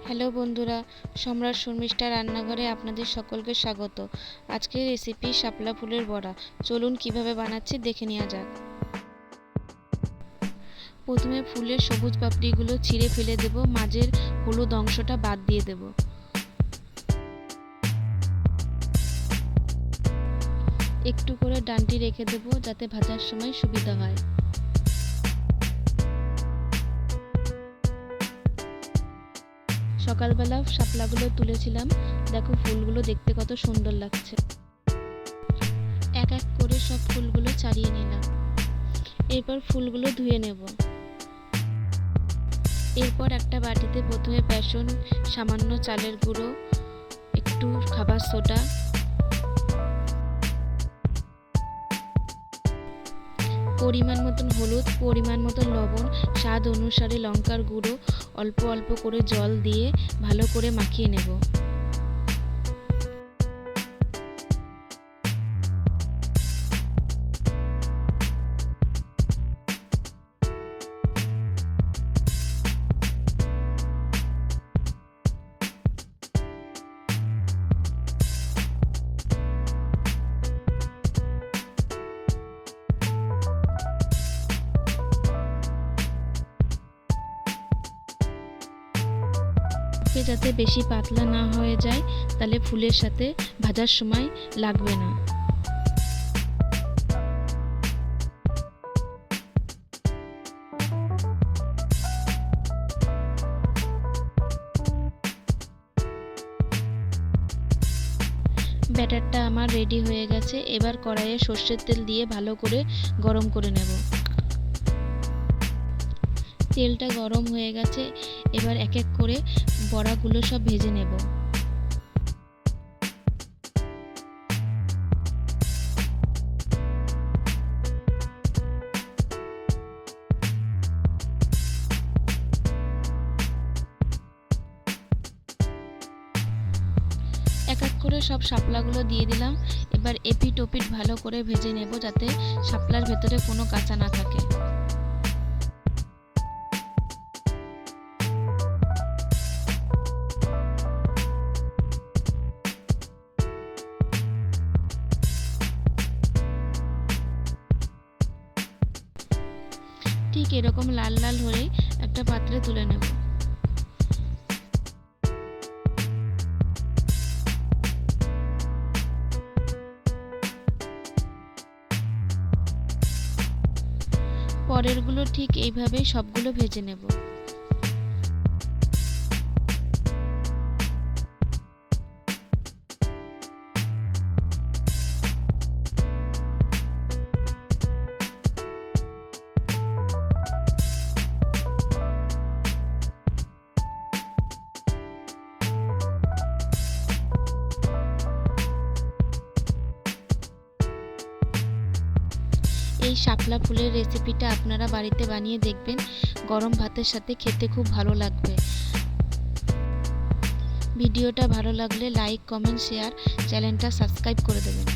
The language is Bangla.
হ্যালো বন্ধুরা, সম্রাট শর্মিষ্ঠা রান্নাঘরে আপনাদের সকলকে স্বাগত। আজকের রেসিপি শাপলা ফুলের বড়া। চলুন কিভাবে বানাচ্ছি দেখে নেওয়া যাক। প্রথমে ফুলের সবুজ পাপড়িগুলো ছিঁড়ে ফেলে দেব, মাঝের হলুদ অংশটা বাদ দিয়ে দেব। একটু করে ডান্টি রেখে দেব যাতে ভাজার সময় সুবিধা হয়। সকালবেলা শাপলাগুলো তুলেছিলাম, দেখো ফুলগুলো দেখতে কত সুন্দর লাগছে। এক এক করে সব ফুলগুলো ছাড়িয়ে নিলাম। এরপর ফুলগুলো ধুয়ে নেব। এরপর একটা বাটিতে প্রথমে বেসন, সামান্য চালের গুঁড়ো, একটু খাবার সোডা, পরিমাণ মতন হলুদ, পরিমাণ মতন লবণ, স্বাদ অনুসারে লঙ্কার গুঁড়ো, অল্প অল্প করে জল দিয়ে ভালো করে মাখিয়ে নেব। যাতে বেশি পাতলা না হয়ে যায়, তাহলে ফুলের সাথে ভাজার সময় লাগবে না। ব্যাটারটা আমার রেডি হয়ে গেছে। এবার কড়াইয়ে সর্ষের তেল দিয়ে ভালো করে গরম করে নেব। তেলটা গরম হয়ে গেছে, এবার এক এক করে বড়াগুলো সব ভেজে নেব। এক এক করে সব শাপলাগুলো দিয়ে দিলাম। এবার এপিট ওপিট ভালো করে ভেজে নেব যাতে শাপলার ভেতরে কোনো কাঁচা না থাকে। ঠিক এরকম লাল লাল হলেই একটা পাত্রে তুলে নেব। পরেরগুলো ঠিক এইভাবেই সবগুলো ভেজে নেব। এই শাপলা ফুলের রেসিপিটা আপনারা বাড়িতে বানিয়ে দেখবেন, গরম ভাতের সাথে খেতে খুব ভালো লাগবে। ভিডিওটা ভালো লাগলে লাইক, কমেন্ট, শেয়ার, চ্যানেলটা সাবস্ক্রাইব করে দেবেন।